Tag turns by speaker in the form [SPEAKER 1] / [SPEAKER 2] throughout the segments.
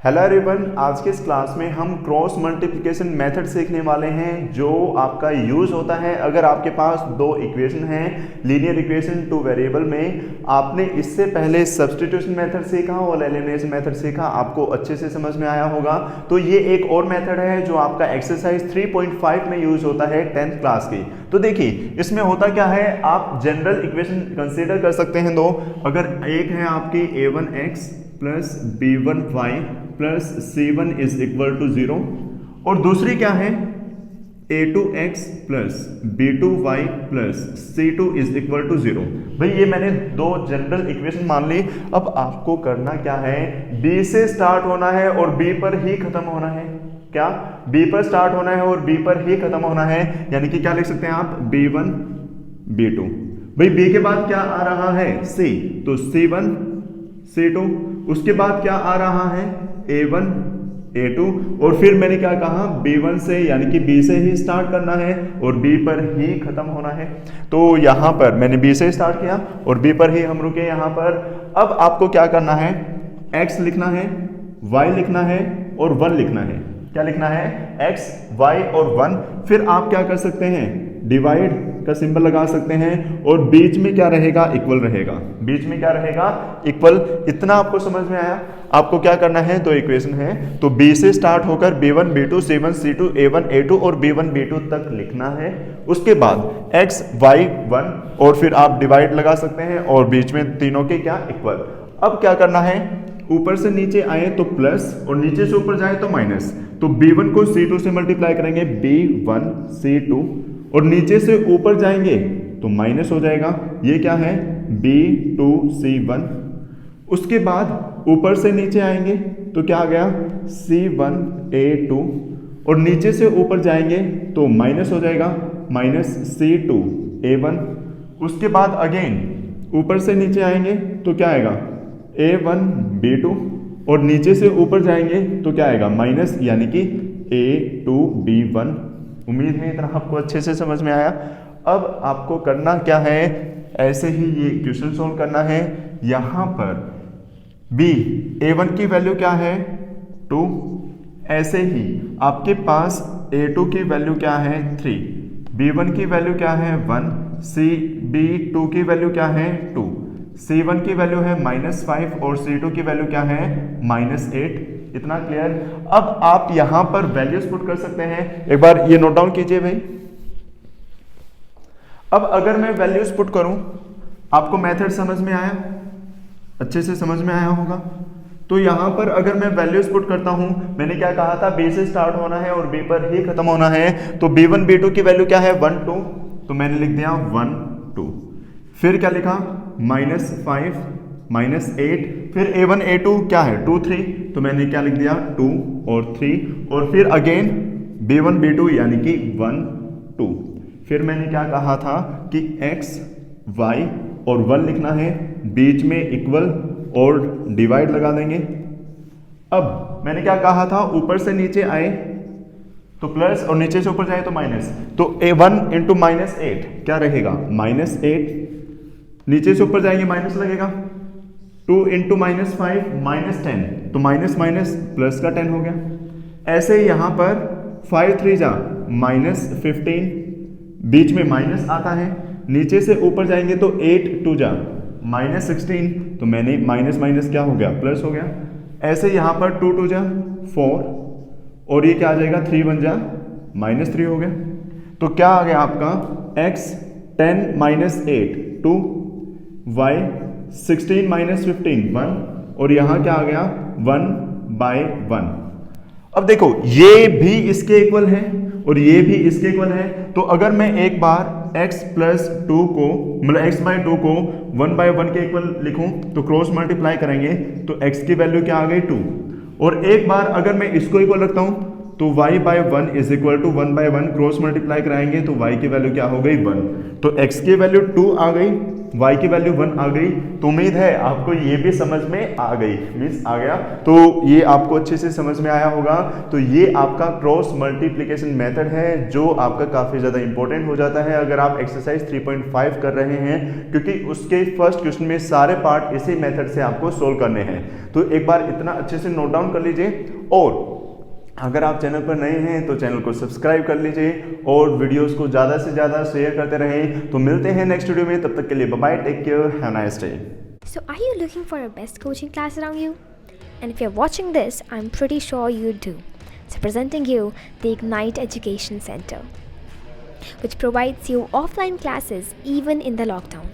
[SPEAKER 1] Hello everyone, आज के इस क्लास में हम क्रॉस मल्टीप्लिकेशन मेथड सीखने वाले हैं जो आपका यूज होता है अगर आपके पास दो इक्वेशन हैं, लीनियर इक्वेशन टू वेरिएबल में। आपने इससे पहले सब्स्टिट्यूशन मेथड सीखा और एलिमिनेशन मेथड सीखा, आपको अच्छे से समझ में आया होगा। तो ये एक और मेथड है जो आपका एक्सरसाइज 3.5 में यूज होता है 10th क्लास की। तो देखिए इसमें होता क्या है, आप जनरल इक्वेशन कंसीडर कर सकते हैं दो। अगर एक है आपकी a1x plus b1y plus c1 is equal to 0 और दूसरी क्या है a2x plus b2y plus c2 is equal to 0। भाई ये मैंने दो जनरल इक्वेशन मान ली। अब आपको करना क्या है, b से स्टार्ट होना है और b पर ही खत्म होना है। क्या b पर स्टार्ट होना है और b पर ही खत्म होना है, यानी कि क्या लिख सकते हैं आप b1 b2। भाई b के बाद क्या आ रहा है c, तो c1 c2, उसके बाद क्या आ रहा है a1 a2 और फिर मैंने क्या कहा b1 से, यानी कि b से ही स्टार्ट करना है और b पर ही खत्म होना है। तो यहां पर मैंने b से स्टार्ट किया और b पर ही हम रुके यहां पर। अब आपको क्या करना है, x लिखना है, y लिखना है और 1 लिखना है। क्या लिखना है, x y और 1। फिर आप क्या कर सकते हैं, डिवाइड का सिंबल लगा सकते हैं और बीच में क्या रहेगा, इक्वल रहेगा। बीच में क्या रहेगा, इक्वल। इतना आपको समझ में आया। आपको क्या करना है, दो इक्वेशन है तो b से स्टार्ट होकर b1 b2 c1 c2 a1 a2 और b1 b2 तक लिखना है। उसके बाद x y 1 और फिर आप डिवाइड लगा सकते हैं और बीच में तीनों के क्या, इक्वल। अब क्या करना है, ऊपर से नीचे आए तो प्लस और नीचे से ऊपर जाए तो माइनस। तो b1 को c2 से मल्टीप्लाई करेंगे, b1 c2 और नीचे से ऊपर जाएंगे तो माइनस हो जाएगा। ये क्या है, b2 c1। उसके बाद ऊपर से नीचे आएंगे तो क्या आ गया, c1 a2 और नीचे से ऊपर जाएंगे तो माइनस हो जाएगा, माइनस c2 a1। उसके बाद अगेन ऊपर से नीचे आएंगे तो क्या आएगा, a1 b2 और नीचे से ऊपर जाएंगे तो क्या आएगा, माइनस, यानी कि a2 b1। उम्मीद है इतना आपको अच्छे से समझ में आया। अब आपको करना क्या है, ऐसे ही ये क्वेश्चन सोल्व करना है। यहां पर b a1 की वैल्यू क्या है 2, ऐसे ही आपके पास a2 की वैल्यू क्या है 3, b1 की वैल्यू क्या है 1, b2 की वैल्यू क्या है 2, c1 की वैल्यू है -5 और c2 की वैल्यू क्या है -8। इतना क्लियर। अब आप यहां पर वैल्यूज पुट कर सकते हैं, एक बार ये नोट डाउन कीजिए भाई। अब अगर मैं वैल्यूज पुट करूं, आपको मेथड समझ में आया, अच्छे से समझ में आया होगा। तो यहां पर अगर मैं वैल्यूज पुट करता हूं, मैंने क्या कहा था, b से स्टार्ट होना है और b पर ही खत्म होना है। तो b1 b2 की वैल्यू क्या है 1 2, तो मैंने लिख दिया 1 2। फिर क्या लिखा, -5 -8। फिर a1 a2 क्या है 2 3, तो मैंने क्या लिख दिया 2 और 3। और फिर अगेन b1 b2 यानी कि 1 2। फिर मैंने क्या कहा था कि x y और 1 लिखना है, बीच में इक्वल और डिवाइड लगा देंगे। अब मैंने क्या कहा था, ऊपर से नीचे आए तो प्लस और नीचे से ऊपर जाए तो माइनस। तो a1 इंटू -8 क्या रहेगा, -8। नीचे से ऊपर जाएंगे माइनस लगेगा, 2 इंटू -5 -10, तो माइनस माइनस प्लस का 10 हो गया। ऐसे यहाँ पर 5 3 जा -15, बीच में माइनस आता है। नीचे से ऊपर जाएंगे तो 8 2 जा -16, तो मैंने माइनस माइनस क्या हो गया, प्लस हो गया। ऐसे यहाँ पर 2 2 जा 4 और ये क्या आ जाएगा, 3 1 जा -3 हो गया। तो क्या आ गया आपका, x 10 -8 2, y 16 -15 1 और यहां क्या आ गया 1/1। अब देखो ये भी इसके इक्वल है और ये भी इसके इक्वल है। तो अगर मैं एक बार x प्लस 2 को, मतलब x/2 को 1/1 के इक्वल लिखूं तो क्रॉस मल्टीप्लाई करेंगे तो x की वैल्यू क्या आ गई 2। और एक बार अगर मैं इसको इक्वल रखता हूं तो y/1 is equal to 1/1, cross multiply कराएंगे तो y की वैल्यू क्या हो गई 1। तो x की वैल्यू 2 आ गई y की वैल्यू 1 आ गई। तो उम्मीद है आपको ये भी समझ में आ गई, मीन्स आ गया, तो ये आपको अच्छे से समझ में आया होगा। तो ये आपका क्रॉस मल्टीप्लिकेशन मेथड है जो आपका काफ़ी ज़्यादा इंपॉर्टेंट हो जाता है अगर आप एक्सरसाइज 3.5 कर रहे हैं, क्योंकि उसके फर्स्ट क्वेश्चन में सारे पार्ट इसी मेथड से आपको सोल्व करने हैं। तो एक बार इतना अच्छे से नोट डाउन कर लीजिए, और अगर आप चैनल पर नए हैं तो चैनल को सब्सक्राइब कर लीजिए और वीडियोस को ज़्यादा से ज़्यादा शेयर करते रहें। तो मिलते हैं नेक्स्ट वीडियो में, तब तक के लिए bye bye, take care, have a nice day.
[SPEAKER 2] So, are you looking for a best coaching class around you? And if you're watching this, I'm pretty sure you do. So, presenting you the Ignite Education Center, which provides you offline classes even in the lockdown.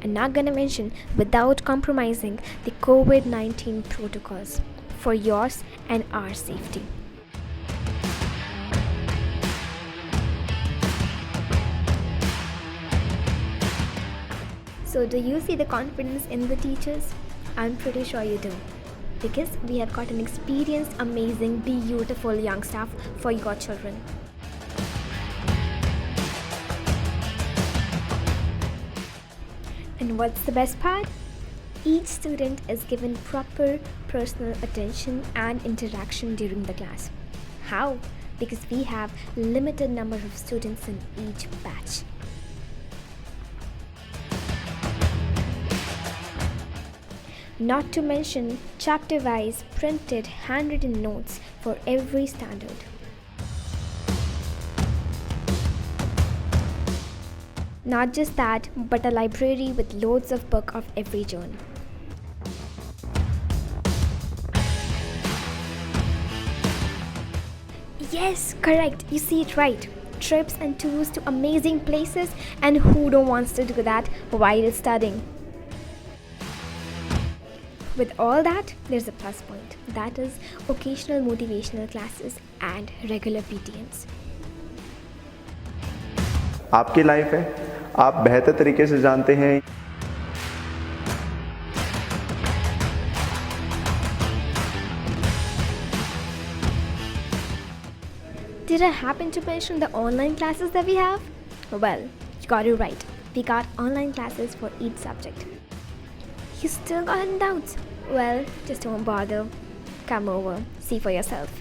[SPEAKER 2] And not gonna mention without compromising the COVID-19 protocols for yours and our safety. So, do you see the confidence in the teachers? I'm pretty sure you do. Because we have got an experienced, amazing, beautiful young staff for your children. And what's the best part? Each student is given proper personal attention and interaction during the class. How? Because we have limited number of students in each batch. Not to mention chapter-wise printed handwritten notes for every standard. Not just that, but a library with loads of books of every genre. Yes, correct, you see it right. Trips and tours to amazing places, and who don't wants to do that while studying? With all that, there's a plus point. That is occasional motivational classes and regular PTMs.
[SPEAKER 1] आपकी life है, आप बेहतर तरीके से जानते हैं।
[SPEAKER 2] Did I happen to mention the online classes that we have? Well, you got it right. We got online classes for each subject. You still got any doubts? Well, just don't bother. Come over, see for yourself.